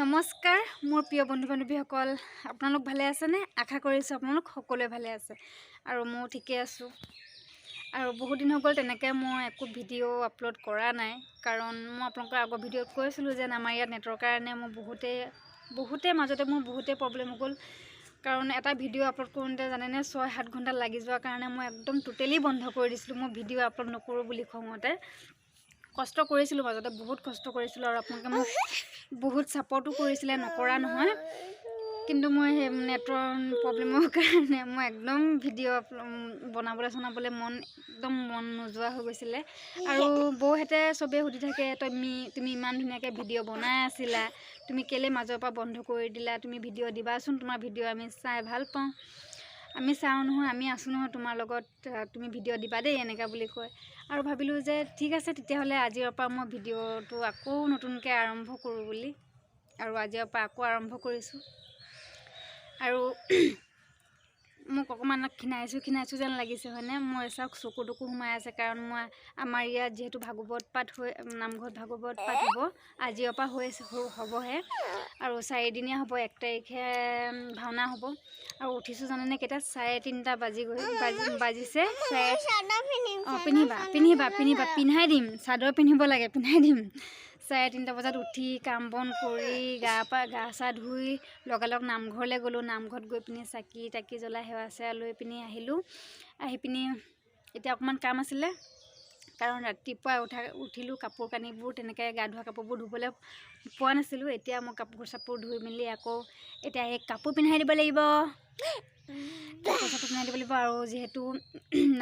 নমস্কাৰ মোৰ প্ৰিয় বন্ধু বান্ধৱীসকল আপোনালোক ভালে আছে নে আশা কৰিছোঁ আপোনালোক সকলোৱে ভালে আছে আৰু মই ঠিকে আছোঁ আৰু বহুত দিন হৈ গ'ল তেনেকৈ মই একো ভিডিঅ' আপলোড কৰা নাই কাৰণ মই আপোনালোকৰ আগৰ ভিডিঅ'ত কৈছিলোঁ যে আমাৰ ইয়াত নেটৰ কাৰণে মই বহুতে প্ৰব্লেম হৈ গ'ল কাৰণ এটা ভিডিঅ' আপলোড কৰোঁতে জানেনে 6-7 ঘণ্টা লাগি যোৱাৰ কাৰণে মই একদম টোটেলি বন্ধ কৰি দিছিলোঁ মই ভিডিঅ' আপলোড নকৰোঁ বুলি খঙতে কষ্ট কৰিছিলোঁ মাজতে বহুত কষ্ট কৰিছিলোঁ আৰু আপোনালোকে মোক বহুত ছাপৰ্টো কৰিছিলে নকৰা নহয় কিন্তু মই নেটৰ প্ৰব্লেমৰ কাৰণে মই একদম ভিডিঅ' বনাবলৈ মন নোযোৱা হৈ গৈছিলে আৰু বৌহঁতে চবেই সুধি থাকে তুমি ইমান ধুনীয়াকৈ ভিডিঅ' বনাই আছিলা তুমি কেলে মাজৰ পৰা বন্ধ কৰি দিলা তুমি ভিডিঅ' দিবাচোন তোমাৰ ভিডিঅ' আমি চাই ভাল পাওঁ আমি চাওঁ নহয় আমি আছোঁ নহয় তোমাৰ লগত তুমি ভিডিঅ' দিবা দেই এনেকৈ বুলি কয় আৰু ভাবিলোঁ যে ঠিক আছে তেতিয়াহ'লে আজিৰ পৰা মই ভিডিঅ'টো আকৌ নতুনকৈ আৰম্ভ কৰোঁ বুলি আৰু আজিৰ পৰা আকৌ আৰম্ভ কৰিছোঁ আৰু মোক অকণমান ক্ষীণাইছোঁ যেন লাগিছে হয়নে মই চাওক চকু সোমাই আছে কাৰণ মই আমাৰ ইয়াত যিহেতু ভাগৱত পাঠ হৈ নামঘৰত ভাগৱত পাঠ হ'ব আজিৰ পৰা হ'বহে আৰু 4 দিনীয়া হ'ব 1 তাৰিখে ভাওনা হ'ব আৰু উঠিছোঁ জানেনে কেইটা 3:30 বাজিছে পিন্ধিবা পিন্ধাই দিম চাদৰ পিন্ধিব লাগে পিন্ধাই দিম 3:30 বজাত উঠি কাম বন কৰি গা চা ধুই লগালগ নামঘৰলৈ গ'লোঁ নামঘৰত গৈ পিনি চাকি জ্বলাই সেৱা লৈ পিনি আহিলোঁ আহি পিনি এতিয়া অকণমান কাম আছিলে কাৰণ ৰাতিপুৱা উঠিলোঁ কাপোৰ কানিবোৰ তেনেকৈ গা ধোৱা কাপোৰবোৰ ধুবলৈ পোৱা নাছিলোঁ এতিয়া মই কাপোৰ চাপোৰ ধুই মেলি আকৌ এতিয়া এই কাপোৰ পিন্ধাই দিব লাগিব আৰু যিহেতু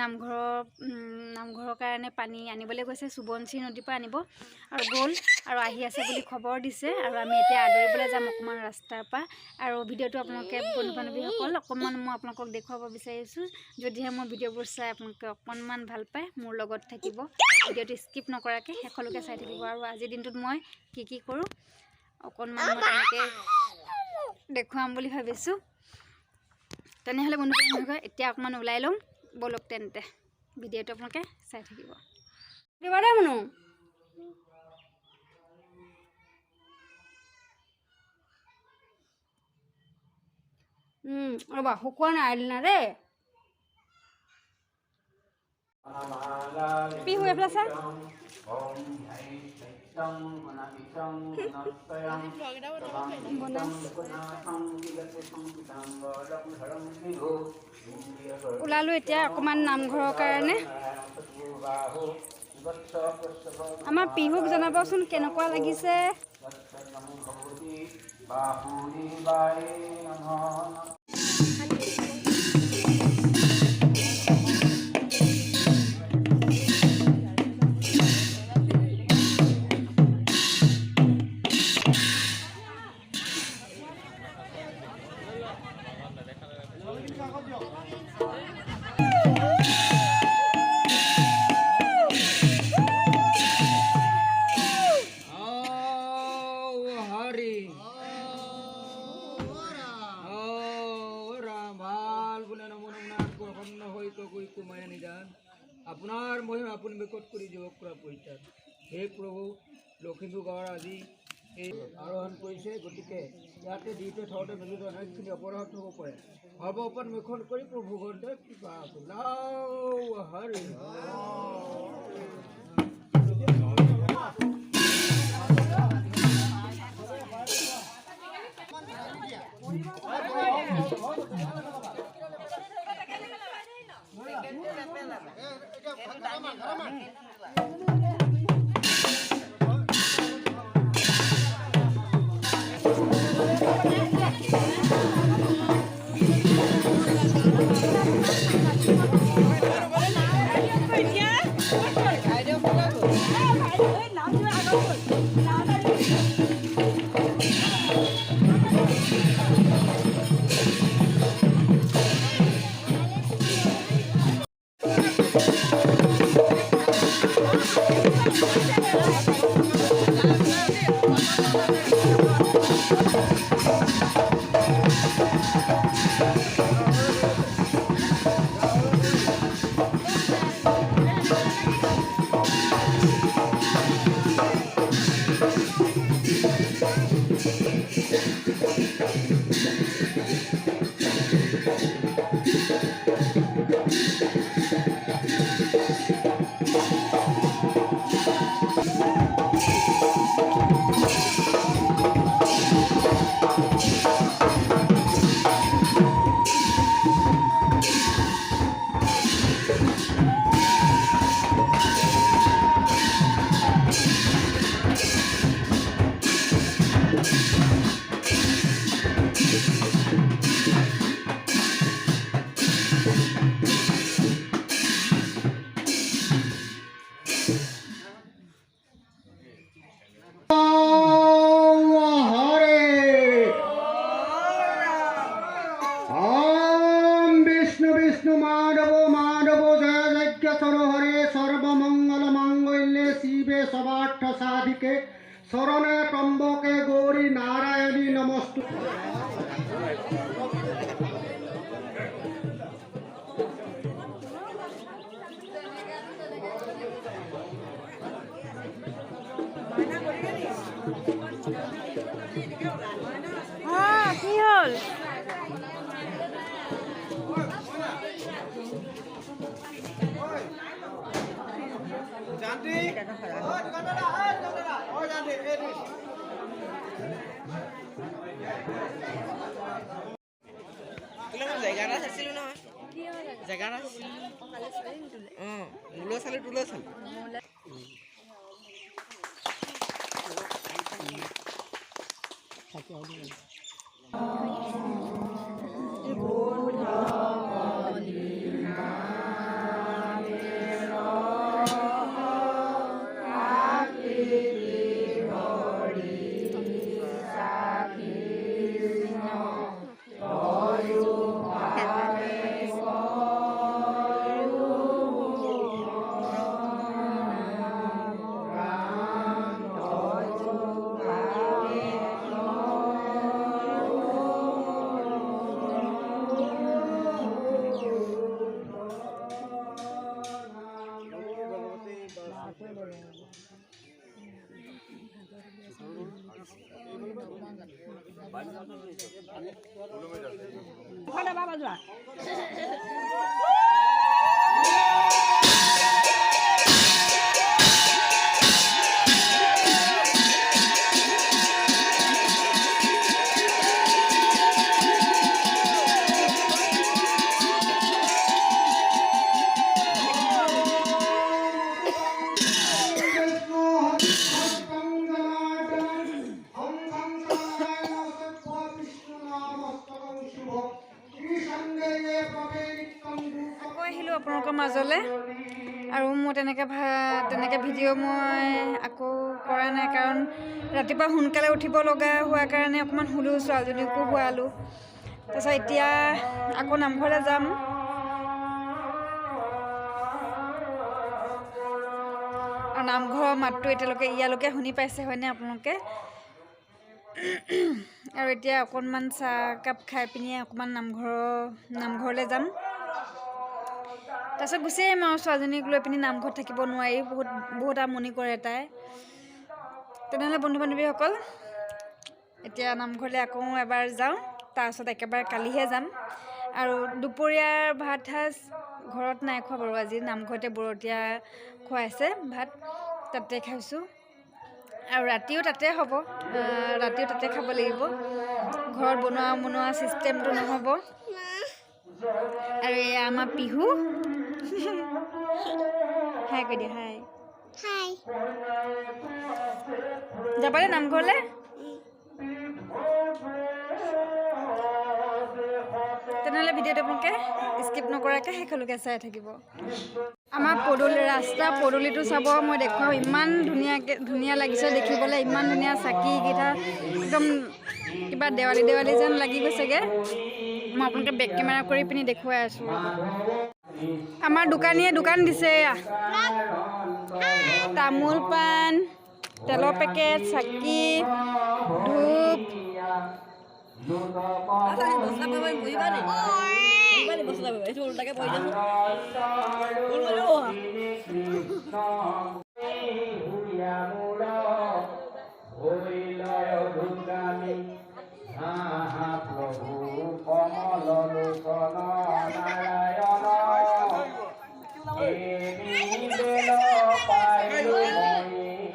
নামঘৰৰ কাৰণে পানী আনিবলৈ গৈছে সোৱণশিৰি নদীৰ পৰা আনিব আৰু গ'ল আৰু আহি আছে বুলি খবৰ দিছে আৰু আমি এতিয়া আদৰিবলৈ যাম অকণমান ৰাস্তাৰ পৰা আৰু ভিডিঅ'টো আপোনালোকে বন্ধু বান্ধৱীসকল অকণমান মই আপোনালোকক দেখুৱাব বিচাৰিছোঁ যদিহে মোৰ ভিডিঅ'বোৰ চাই আপোনালোকে অকণমান ভাল পায় মোৰ লগত থাকিব ভিডিঅ'টো স্কিপ নকৰাকৈ শেষলৈকে চাই থাকিব আৰু আজিৰ দিনটোত মই কি কৰোঁ অকণমান মই তেনেকৈ দেখুৱাম বুলি ভাবিছোঁ তেনেহ'লে বন্ধু বান্ধৱীসকল এতিয়া অকণমান ওলাই লওঁ ব'লক তেন্তে ভিডিঅ'টো আপোনালোকে চাই থাকিব দিবাৰে মনো ৰ'বা শুকোৱা নাই আইলিনা দেই পিহু এইফালে চা ওলালোঁ এতিয়া অকণমান নামঘৰৰ কাৰণে আমাৰ পিহুক জনাবচোন কেনেকুৱা লাগিছে আপোনাৰ মহিমা আপুনি বেকত কৰি যুৱক কৰা পৰিত্ৰাণ হে প্ৰভু লখিমপুৰ গাঁৱৰ আজি এই আৰোহণ কৰিছে গতিকে ইয়াতে দিওঁতে থওঁতে মেলোঁতে অনেকখিনি অপৰাধ হ'ব পাৰে সৰ্বওপৰত মেখন কৰি প্ৰভু ঘৰতে কৃপা হৰি শিবে সবার্থ সাধিকে শরণে ত্রম্বকে গৌরী নারায়ণী নমস্তু। কি হ'ল জেগাটা চাইছিলো নহয় জেগাটা মোলৈ চালি তোলৈ চালি আকৌ আহিলোঁ আপোনালোকৰ মাজলৈ আৰু মোৰ তেনেকৈ ভিডিঅ' মই আকৌ কৰা নাই কাৰণ ৰাতিপুৱা সোনকালে উঠিব লগা হোৱাৰ কাৰণে অকণমান শুলোঁ ছোৱালীজনীকো শুৱালোঁ তাৰপিছত এতিয়া আকৌ নামঘৰলৈ যাম আৰু নামঘৰৰ মাতটো এতিয়ালৈকে ইয়ালৈকে শুনি পাইছে হয়নে আপোনালোকে আৰু এতিয়া অকণমান চাহ একাপ খাই পিনি অকণমান নামঘৰলৈ যাম তাৰপিছত গুচি আহিম আৰু ছোৱালীজনীক লৈ পিনি নামঘৰত থাকিব নোৱাৰি বহুত আমনি কৰে তাই তেনেহ'লে বন্ধু বান্ধৱীসকল এতিয়া নামঘৰলৈ আকৌ এবাৰ যাওঁ তাৰপিছত একেবাৰে কালিহে যাম আৰু দুপৰীয়াৰ ভাত সাজ ঘৰত নাই খোৱা বাৰু আজি নামঘৰতে বৰতীয়া খুৱাইছে ভাত তাতে খাইছোঁ আৰু ৰাতিও তাতে হ'ব ৰাতিও তাতে খাব লাগিব ঘৰত বনোৱা চিষ্টেমটো নহ'ব আৰু এয়া আমাৰ পিহু হাই কৈ দিয়া হাই যাবানে নামঘৰলৈ তেনেহ'লে ভিডিঅ'টো আপোনালোকে স্কিপ নকৰাকৈ শেষলৈকে চাই থাকিব আমাৰ ৰাস্তা পদূলিটো চাব মই দেখুৱাওঁ ইমান ধুনীয়া লাগিছে দেখিবলৈ ইমান ধুনীয়া চাকিকেইটা একদম কিবা দেৱালী যেন লাগি গৈছেগৈ মই আপোনালোকে বেক কেমেৰা কৰি পিনি দেখুৱাই আছোঁ আমাৰ দোকানীয়ে দোকান দিছে তামোল পাণ তেলৰ পেকেট চাকি ধূপ প্ৰভু কমল লোচন